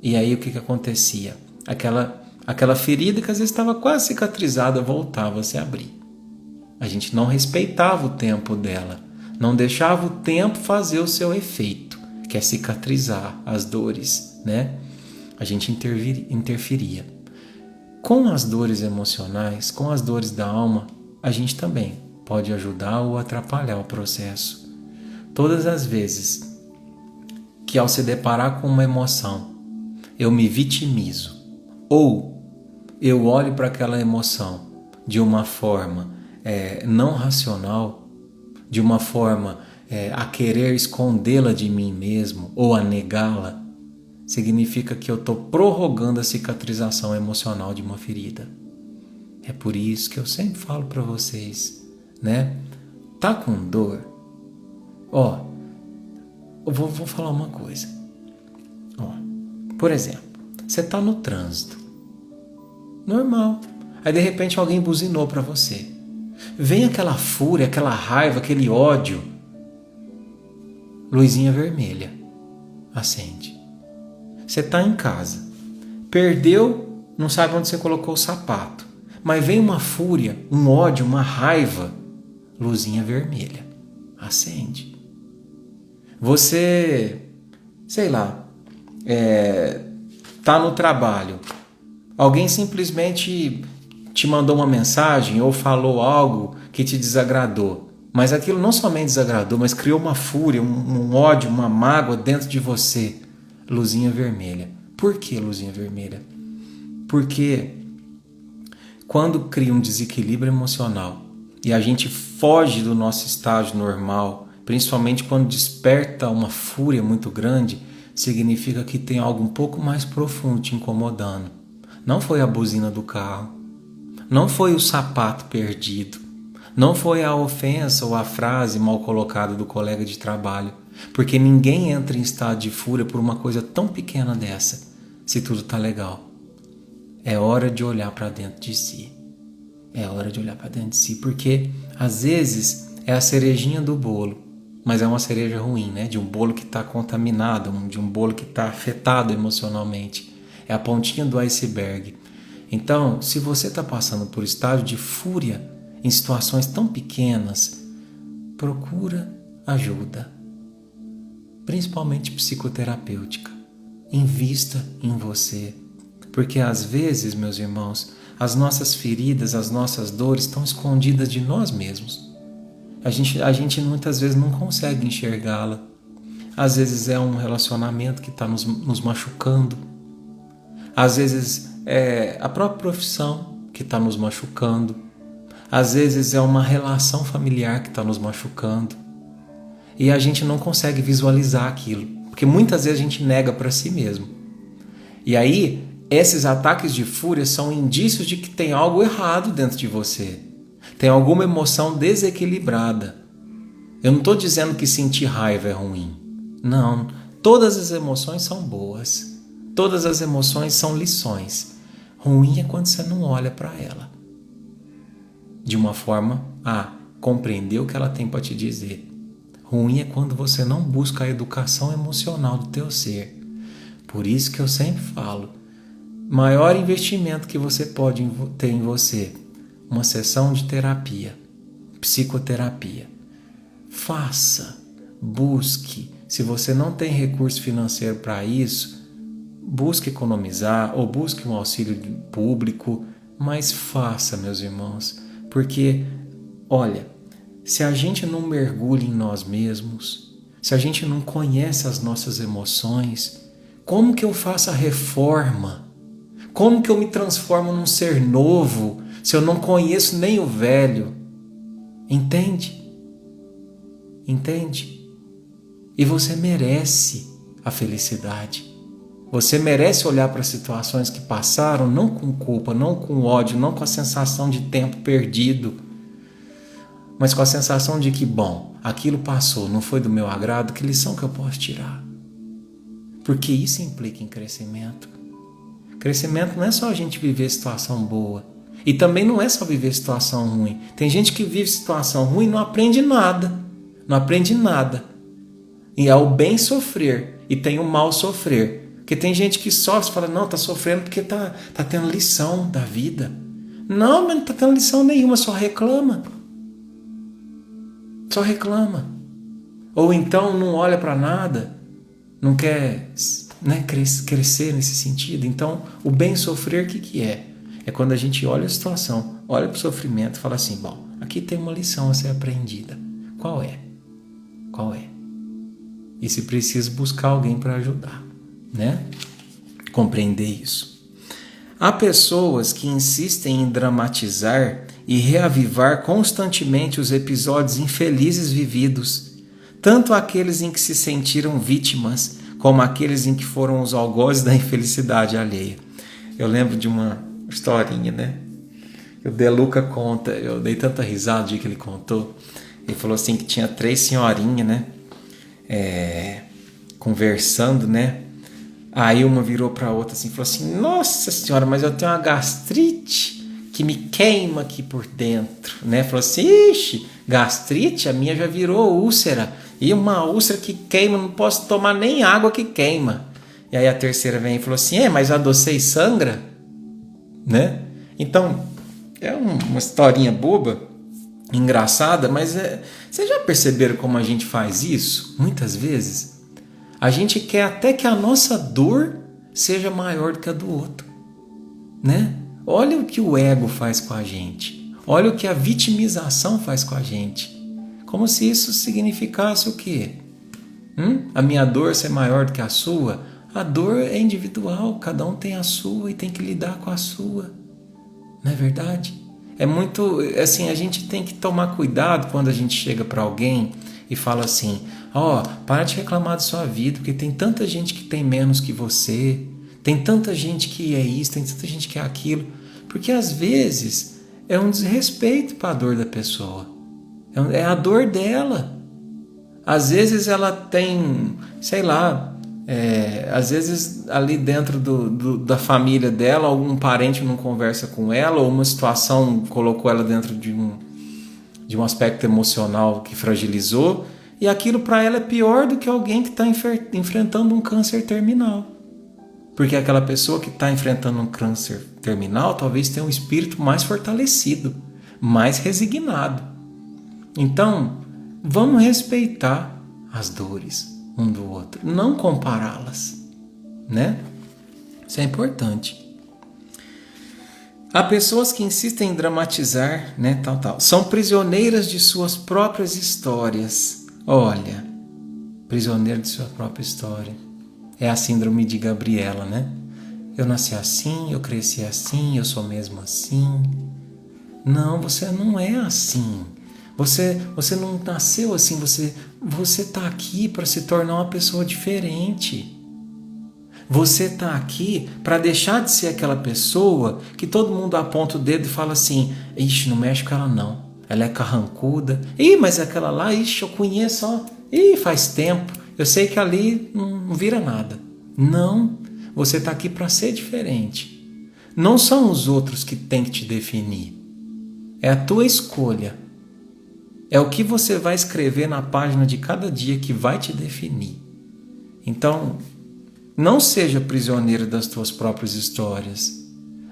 E aí o que acontecia? Aquela ferida que às vezes estava quase cicatrizada voltava a se abrir. A gente não respeitava o tempo dela, não deixava o tempo fazer o seu efeito, que é cicatrizar as dores, né? A gente interferia. Com as dores emocionais, com as dores da alma, a gente também pode ajudar ou atrapalhar o processo. Todas as vezes que ao se deparar com uma emoção, eu me vitimizo, ou eu olho para aquela emoção de uma forma não racional, de uma forma a querer escondê-la de mim mesmo ou a negá-la, significa que eu estou prorrogando a cicatrização emocional de uma ferida. É por isso que eu sempre falo para vocês, né? Tá com dor? Ó, eu vou falar uma coisa. Ó, por exemplo, você tá no trânsito, normal. Aí de repente alguém buzinou para você. Vem aquela fúria, aquela raiva, aquele ódio. Luzinha vermelha acende. Você está em casa, perdeu, não sabe onde você colocou o sapato, mas vem uma fúria, um ódio, uma raiva, luzinha vermelha acende. Você, sei lá, tá no trabalho, Alguém simplesmente te mandou uma mensagem ou falou algo que te desagradou. Mas aquilo não somente desagradou, mas criou uma fúria, um ódio, uma mágoa dentro de você. Luzinha vermelha. Por que luzinha vermelha? Porque quando cria um desequilíbrio emocional e a gente foge do nosso estágio normal, principalmente quando desperta uma fúria muito grande, significa que tem algo um pouco mais profundo te incomodando. Não foi a buzina do carro, não foi o sapato perdido, não foi a ofensa ou a frase mal colocada do colega de trabalho, porque ninguém entra em estado de fúria por uma coisa tão pequena dessa, se tudo está legal. É hora de olhar para dentro de si. É hora de olhar para dentro de si, porque às vezes é a cerejinha do bolo, mas é uma cereja ruim, né? De um bolo que está contaminado, de um bolo que está afetado emocionalmente. É a pontinha do iceberg. Então, se você está passando por estágio de fúria em situações tão pequenas, procura ajuda, principalmente psicoterapêutica. Invista em você, porque às vezes, meus irmãos, as nossas feridas, as nossas dores estão escondidas de nós mesmos. A gente muitas vezes não consegue enxergá-la. Às vezes é um relacionamento que está nos machucando. Às vezes é a própria profissão que está nos machucando. Às vezes é uma relação familiar que está nos machucando. E a gente não consegue visualizar aquilo, porque muitas vezes a gente nega para si mesmo. E aí, esses ataques de fúria são indícios de que tem algo errado dentro de você. Tem alguma emoção desequilibrada. Eu não estou dizendo que sentir raiva é ruim. Não, todas as emoções são boas. Todas as emoções são lições. Ruim é quando você não olha para ela de uma forma a compreender o que ela tem para te dizer. Ruim é quando você não busca a educação emocional do teu ser. Por isso que eu sempre falo, maior investimento que você pode ter em você, uma sessão de terapia, psicoterapia. Faça, busque. Se você não tem recurso financeiro para isso, busque economizar ou busque um auxílio público, mas faça, meus irmãos, porque, olha, se a gente não mergulha em nós mesmos, se a gente não conhece as nossas emoções, como que eu faço a reforma? Como que eu me transformo num ser novo se eu não conheço nem o velho? Entende? Entende? E você merece a felicidade. Você merece olhar para as situações que passaram não com culpa, não com ódio, não com a sensação de tempo perdido, mas com a sensação de que, bom, aquilo passou, não foi do meu agrado, que lição que eu posso tirar? Porque isso implica em crescimento. Crescimento não é só a gente viver situação boa. E também não é só viver situação ruim. Tem gente que vive situação ruim e não aprende nada. Não aprende nada. E é o bem sofrer e tem o mal sofrer. Porque tem gente que sofre e fala, não, tá sofrendo porque tá tendo lição da vida. Não, mas não tá tendo lição nenhuma, só reclama. Só reclama. Ou então não olha para nada, não quer, né, crescer nesse sentido. Então, o bem sofrer, o que é? É quando a gente olha a situação, olha para o sofrimento e fala assim, bom, aqui tem uma lição a ser aprendida. Qual é? Qual é? E se precisa buscar alguém para ajudar, né? Compreender isso. Há pessoas que insistem em dramatizar e reavivar constantemente os episódios infelizes vividos, tanto aqueles em que se sentiram vítimas, como aqueles em que foram os algozes da infelicidade alheia. Eu lembro de uma historinha, né? O De Luca conta, eu dei tanta risada de que ele contou. Ele falou assim que tinha 3 senhorinhas, né? Conversando, né? Aí uma virou para outra assim, falou assim, nossa senhora, mas eu tenho uma gastrite que me queima aqui por dentro, né? Falou assim, ixi, gastrite, a minha já virou úlcera. E uma úlcera que queima, não posso tomar nem água que queima. E aí a terceira vem e falou assim, mas a vocês sangra? Né? Então, é uma historinha boba, engraçada, mas vocês já perceberam como a gente faz isso? Muitas vezes a gente quer até que a nossa dor seja maior do que a do outro. né? Olha o que o ego faz com a gente. Olha o que a vitimização faz com a gente. Como se isso significasse o quê? A minha dor ser maior do que a sua? A dor é individual, cada um tem a sua e tem que lidar com a sua. Não é verdade? É muito, assim, a gente tem que tomar cuidado quando a gente chega para alguém e fala assim, para de reclamar da sua vida, porque tem tanta gente que tem menos que você, tem tanta gente que é isso, tem tanta gente que é aquilo, porque às vezes é um desrespeito para a dor da pessoa, é a dor dela. Às vezes ela tem, sei lá, às vezes ali dentro da família dela, algum parente não conversa com ela, ou uma situação colocou ela dentro de um aspecto emocional que fragilizou, e aquilo para ela é pior do que alguém que está enfrentando um câncer terminal. Porque aquela pessoa que está enfrentando um câncer terminal talvez tenha um espírito mais fortalecido, mais resignado. Então, vamos respeitar as dores um do outro, não compará-las, né? Isso é importante. Há pessoas que insistem em dramatizar, né, são prisioneiras de suas próprias histórias. Olha, prisioneiro de sua própria história. É a síndrome de Gabriela, né? Eu nasci assim, eu cresci assim, eu sou mesmo assim. Não, você não é assim. Você não nasceu assim, você está aqui para se tornar uma pessoa diferente. Você está aqui para deixar de ser aquela pessoa que todo mundo aponta o dedo e fala assim, ixi, não mexe com ela não, ela é carrancuda. Ih, mas aquela lá, ixi, eu conheço, ó. Ih, faz tempo, eu sei que ali não vira nada. Não, você está aqui para ser diferente. Não são os outros que têm que te definir. É a tua escolha. É o que você vai escrever na página de cada dia que vai te definir. Então, não seja prisioneiro das tuas próprias histórias.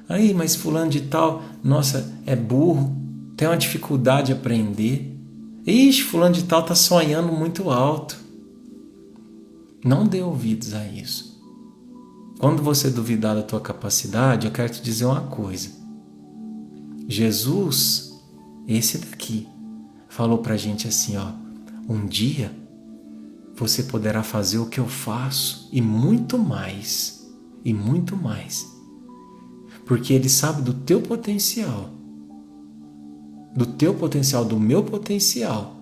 Aí, mas fulano de tal, nossa, é burro, tem uma dificuldade de aprender. Ixi, fulano de tal está sonhando muito alto. Não dê ouvidos a isso. Quando você duvidar da tua capacidade, eu quero te dizer uma coisa. Jesus, esse daqui, falou pra gente assim, um dia você poderá fazer o que eu faço e muito mais, porque ele sabe do teu potencial, do meu potencial.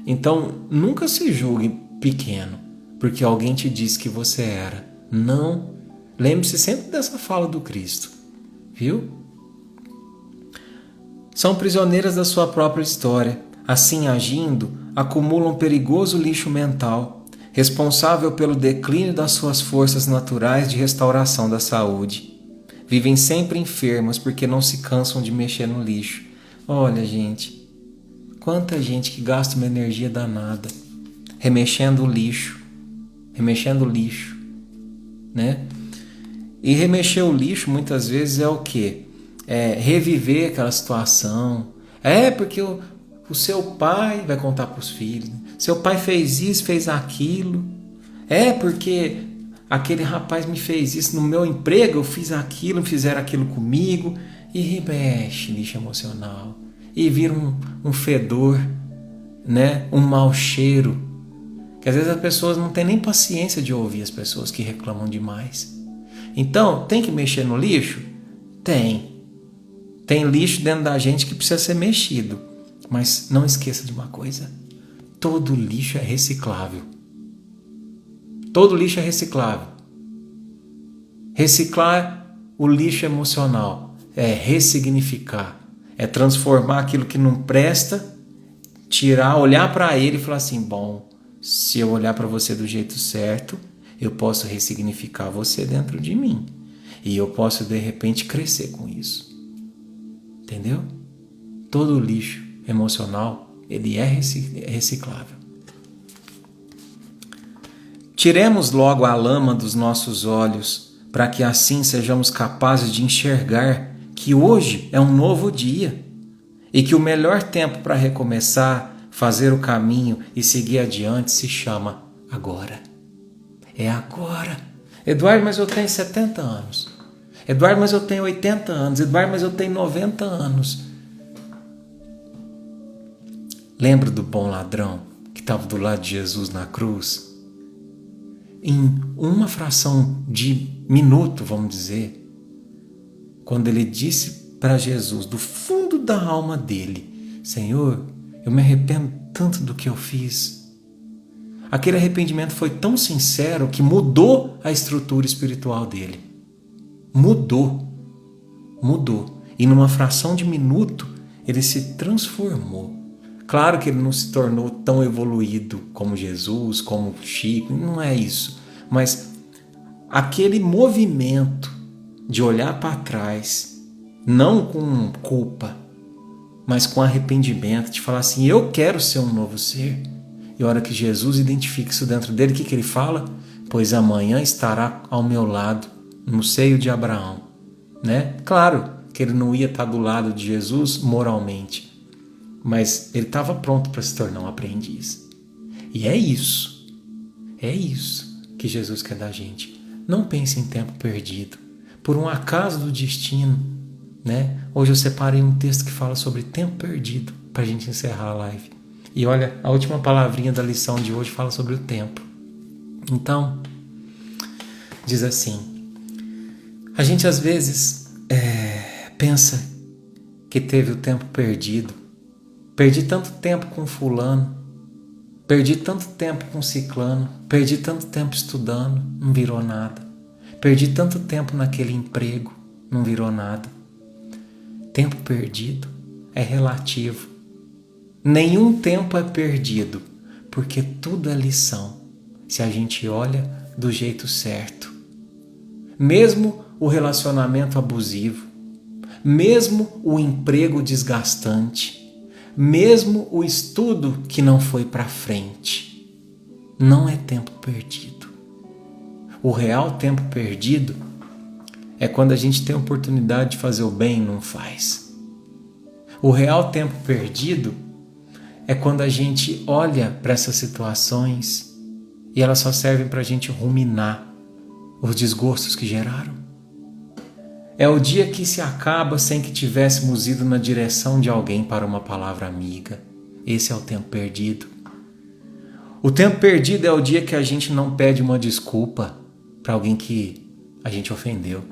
Então nunca se julgue pequeno porque alguém te disse que você era. Não, lembre-se sempre dessa fala do Cristo, viu? São prisioneiras da sua própria história. Assim agindo, acumulam perigoso lixo mental, responsável pelo declínio das suas forças naturais de restauração da saúde. Vivem sempre enfermas porque não se cansam de mexer no lixo. Olha, gente, quanta gente que gasta uma energia danada remexendo o lixo, né? E remexer o lixo muitas vezes é o quê? É reviver aquela situação. Porque o seu pai vai contar para os filhos. Seu pai fez isso, fez aquilo. Porque aquele rapaz me fez isso no meu emprego, eu fiz aquilo, fizeram aquilo comigo. E remexe lixo emocional. E vira um fedor, né? Um mau cheiro. Que às vezes as pessoas não têm nem paciência de ouvir as pessoas que reclamam demais. Então, tem que mexer no lixo? Tem. Tem lixo dentro da gente que precisa ser mexido. Mas não esqueça de uma coisa. Todo lixo é reciclável. Todo lixo é reciclável. Reciclar o lixo emocional é ressignificar. É transformar aquilo que não presta, tirar, olhar para ele e falar assim, bom, se eu olhar para você do jeito certo, eu posso ressignificar você dentro de mim. E eu posso, de repente, crescer com isso. Entendeu? Todo lixo emocional, ele é reciclável. Tiremos logo a lama dos nossos olhos, para que assim sejamos capazes de enxergar que hoje é um novo dia e que o melhor tempo para recomeçar, fazer o caminho e seguir adiante se chama agora. É agora. Eduardo, mas eu tenho 70 anos. Eduardo, mas eu tenho 80 anos. Eduardo, mas eu tenho 90 anos. Lembra do bom ladrão que estava do lado de Jesus na cruz? Em uma fração de minuto, vamos dizer, quando ele disse para Jesus, do fundo da alma dele, Senhor, eu me arrependo tanto do que eu fiz. Aquele arrependimento foi tão sincero que mudou a estrutura espiritual dele. Mudou. E numa fração de minuto, ele se transformou. Claro que ele não se tornou tão evoluído como Jesus, como Chico, não é isso. Mas aquele movimento de olhar para trás, não com culpa, mas com arrependimento, de falar assim, eu quero ser um novo ser. E a hora que Jesus identifica isso dentro dele, o que ele fala? Pois amanhã estará ao meu lado, no seio de Abraão. Né? Claro que ele não ia estar do lado de Jesus moralmente, mas ele estava pronto para se tornar um aprendiz. E é isso que Jesus quer da gente. Não pense em tempo perdido, por um acaso do destino. Né? Hoje eu separei um texto que fala sobre tempo perdido para a gente encerrar a live. E olha, a última palavrinha da lição de hoje fala sobre o tempo. Então, diz assim, a gente às vezes pensa que teve o tempo perdido. Perdi tanto tempo com fulano, perdi tanto tempo com ciclano, perdi tanto tempo estudando, não virou nada. Perdi tanto tempo naquele emprego, não virou nada. Tempo perdido é relativo. Nenhum tempo é perdido, porque tudo é lição, se a gente olha do jeito certo. Mesmo o relacionamento abusivo, mesmo o emprego desgastante, mesmo o estudo que não foi para frente, não é tempo perdido. O real tempo perdido é quando a gente tem a oportunidade de fazer o bem e não faz. O real tempo perdido é quando a gente olha para essas situações e elas só servem para a gente ruminar os desgostos que geraram. É o dia que se acaba sem que tivéssemos ido na direção de alguém para uma palavra amiga. Esse é o tempo perdido. O tempo perdido é o dia que a gente não pede uma desculpa para alguém que a gente ofendeu.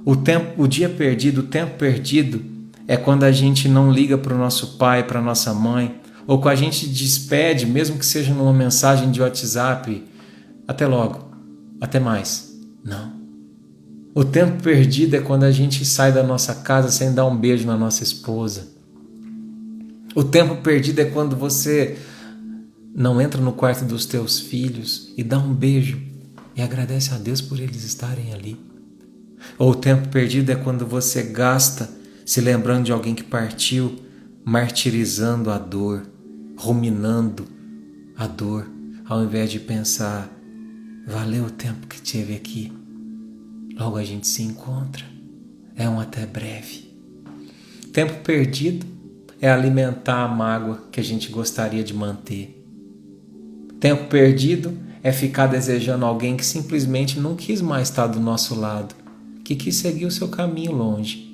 O tempo perdido é quando a gente não liga para o nosso pai, para a nossa mãe, ou quando a gente despede, mesmo que seja numa mensagem de WhatsApp, até logo, até mais. Não. O tempo perdido é quando a gente sai da nossa casa sem dar um beijo na nossa esposa. O tempo perdido é quando você não entra no quarto dos teus filhos e dá um beijo e agradece a Deus por eles estarem ali. Ou o tempo perdido é quando você gasta se lembrando de alguém que partiu, martirizando a dor, ruminando a dor, ao invés de pensar, valeu o tempo que tive aqui, logo a gente se encontra, é um até breve. Tempo perdido é alimentar a mágoa que a gente gostaria de manter. Tempo perdido é ficar desejando alguém que simplesmente não quis mais estar do nosso lado, que quis seguir o seu caminho longe.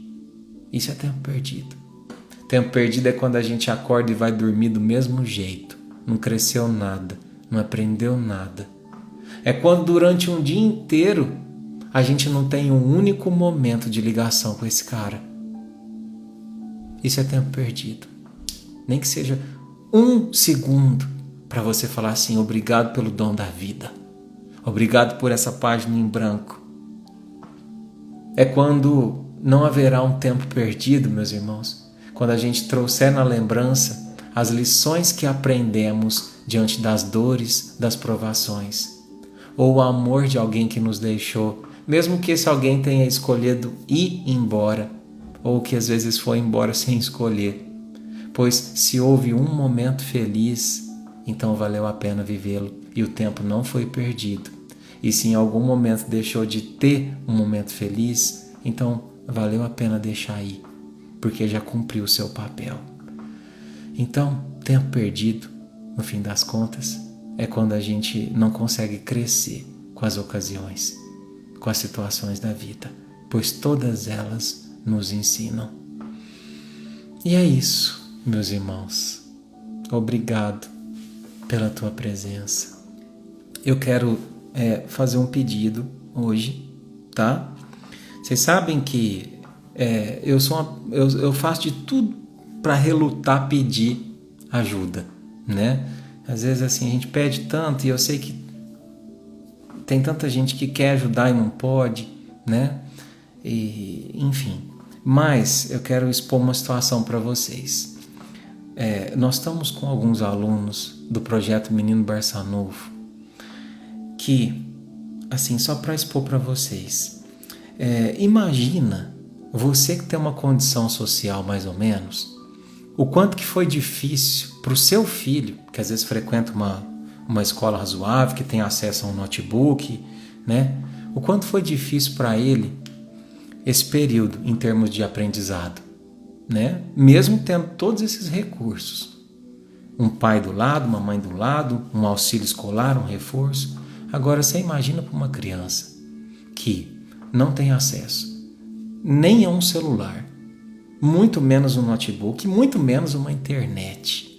Isso é tempo perdido. Tempo perdido é quando a gente acorda e vai dormir do mesmo jeito. Não cresceu nada, não aprendeu nada. É quando durante um dia inteiro a gente não tem um único momento de ligação com esse cara. Isso é tempo perdido. Nem que seja um segundo para você falar assim, obrigado pelo dom da vida. Obrigado por essa página em branco. É quando não haverá um tempo perdido, meus irmãos, quando a gente trouxer na lembrança as lições que aprendemos diante das dores, das provações, ou o amor de alguém que nos deixou, mesmo que esse alguém tenha escolhido ir embora, ou que às vezes foi embora sem escolher. Pois se houve um momento feliz, então valeu a pena vivê-lo, e o tempo não foi perdido. E se em algum momento deixou de ter um momento feliz, então valeu a pena deixar ir, porque já cumpriu o seu papel. Então, tempo perdido, no fim das contas, é quando a gente não consegue crescer com as ocasiões, com as situações da vida, pois todas elas nos ensinam. E é isso, meus irmãos. Obrigado pela tua presença. Eu quero fazer um pedido hoje, tá? Vocês sabem que eu faço de tudo para relutar pedir ajuda, né? Às vezes assim a gente pede tanto e eu sei que tem tanta gente que quer ajudar e não pode, né? E, enfim, mas eu quero expor uma situação para vocês. Nós estamos com alguns alunos do projeto Menino Barça Novo que, assim, só para expor para vocês, imagina você que tem uma condição social mais ou menos, o quanto que foi difícil para o seu filho, que às vezes frequenta uma escola razoável, que tem acesso a um notebook, né? O quanto foi difícil para ele esse período em termos de aprendizado, né? Mesmo tendo todos esses recursos. Um pai do lado, uma mãe do lado, um auxílio escolar, um reforço. Agora você imagina para uma criança que não tem acesso nem a um celular, muito menos um notebook, muito menos uma internet.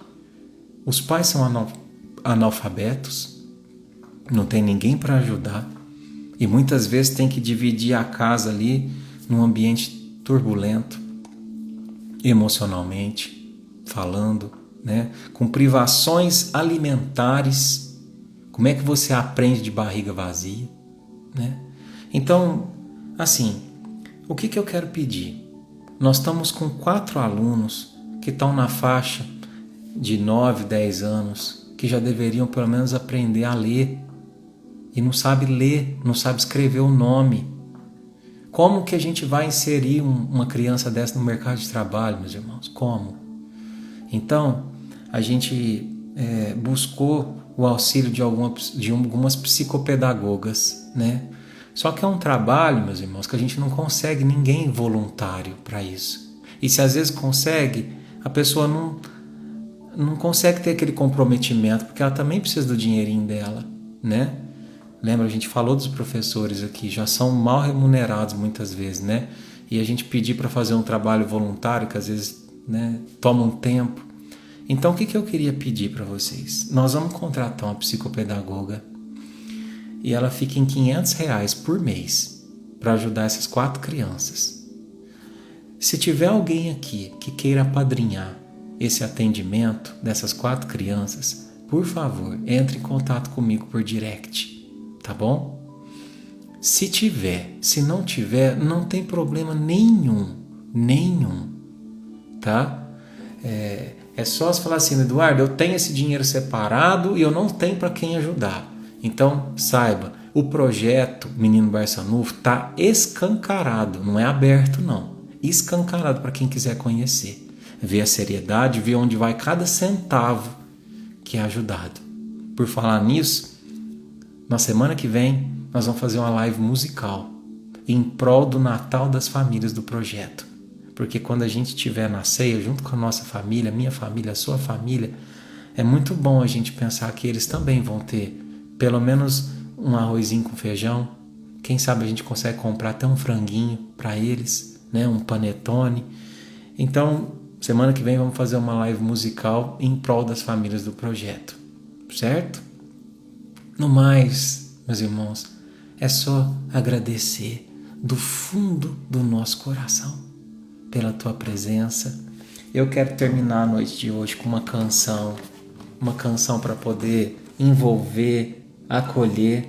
Os pais são analfabetos, não tem ninguém para ajudar e muitas vezes tem que dividir a casa ali num ambiente turbulento, emocionalmente falando, né? Com privações alimentares. Como é que você aprende de barriga vazia, né? Então, assim, o que eu quero pedir? Nós estamos com 4 alunos que estão na faixa de 9, 10 anos, que já deveriam pelo menos aprender a ler e não sabe ler, não sabe escrever o nome. Como que a gente vai inserir uma criança dessa no mercado de trabalho, meus irmãos? Como? Então, a gente buscou o auxílio de algumas psicopedagogas, né? Só que é um trabalho, meus irmãos, que a gente não consegue ninguém voluntário para isso. E se às vezes consegue, a pessoa não consegue ter aquele comprometimento, porque ela também precisa do dinheirinho dela, né? Lembra, a gente falou dos professores aqui, já são mal remunerados muitas vezes, né? E a gente pedir para fazer um trabalho voluntário, que às vezes, né, toma um tempo. Então, o que eu queria pedir para vocês? Nós vamos contratar uma psicopedagoga e ela fica em R$500 por mês para ajudar essas 4 crianças. Se tiver alguém aqui que queira apadrinhar esse atendimento dessas 4 crianças, por favor, entre em contato comigo por direct, tá bom? Se tiver, se não tiver, não tem problema nenhum, tá? É só você falar assim, Eduardo, eu tenho esse dinheiro separado e eu não tenho para quem ajudar. Então, saiba, o projeto Menino Barça Novo está escancarado, não é aberto não, escancarado para quem quiser conhecer, ver a seriedade, ver onde vai cada centavo que é ajudado. Por falar nisso, na semana que vem nós vamos fazer uma live musical em prol do Natal das famílias do projeto. Porque quando a gente estiver na ceia junto com a nossa família, minha família, a sua família, é muito bom a gente pensar que eles também vão ter pelo menos um arrozinho com feijão. Quem sabe a gente consegue comprar até um franguinho para eles, né? Um panetone. Então, semana que vem vamos fazer uma live musical em prol das famílias do projeto, certo? No mais, meus irmãos, é só agradecer do fundo do nosso coração pela tua presença. Eu quero terminar a noite de hoje com uma canção para poder envolver, acolher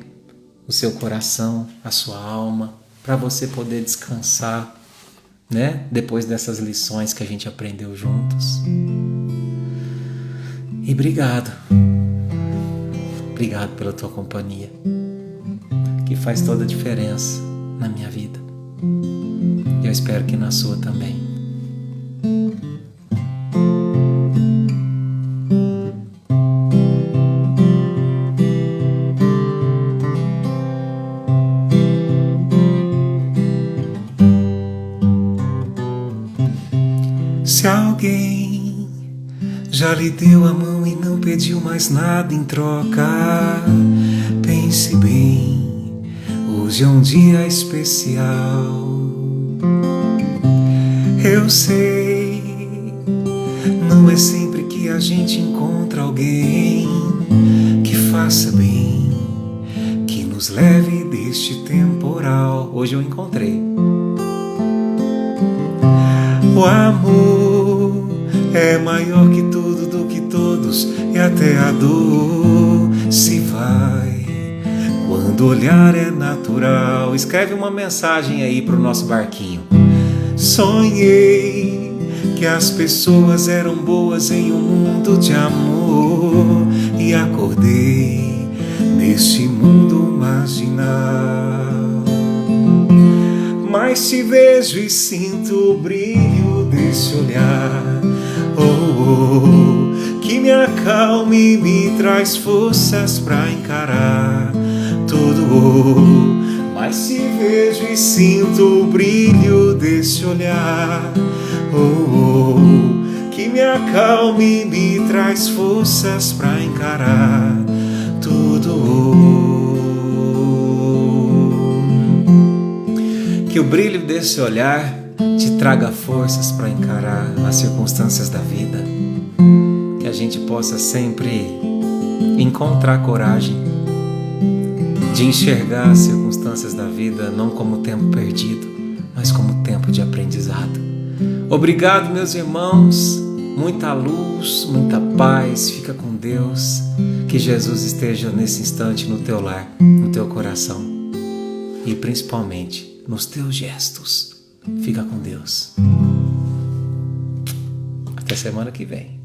o seu coração, a sua alma, para você poder descansar, né? Depois dessas lições que a gente aprendeu juntos. E obrigado pela tua companhia, que faz toda a diferença na minha vida. Eu espero que na sua também. Se alguém já lhe deu a mão e não pediu mais nada em troca, pense bem Hoje é um dia especial. Eu sei, não é sempre que a gente encontra alguém que faça bem, que nos leve deste temporal. Hoje eu encontrei. O amor é maior que tudo, do que todos, e até a dor se vai quando o olhar é natural. Escreve uma mensagem aí pro nosso barquinho. Sonhei que as pessoas eram boas em um mundo de amor, e acordei neste mundo marginal. Mas te vejo e sinto o brilho desse olhar, que me acalma e me traz forças pra encarar tudo. Mas te vejo e sinto o brilho desse olhar, que me acalma e me traz forças pra encarar tudo. Que o brilho desse olhar te traga forças para encarar as circunstâncias da vida. Que a gente possa sempre encontrar coragem de enxergar as circunstâncias da vida não como tempo perdido, mas como tempo de aprendizado. Obrigado, meus irmãos. Muita luz, muita paz. Fica com Deus. Que Jesus esteja nesse instante no teu lar, no teu coração e principalmente nos teus gestos. Fica com Deus. Até semana que vem.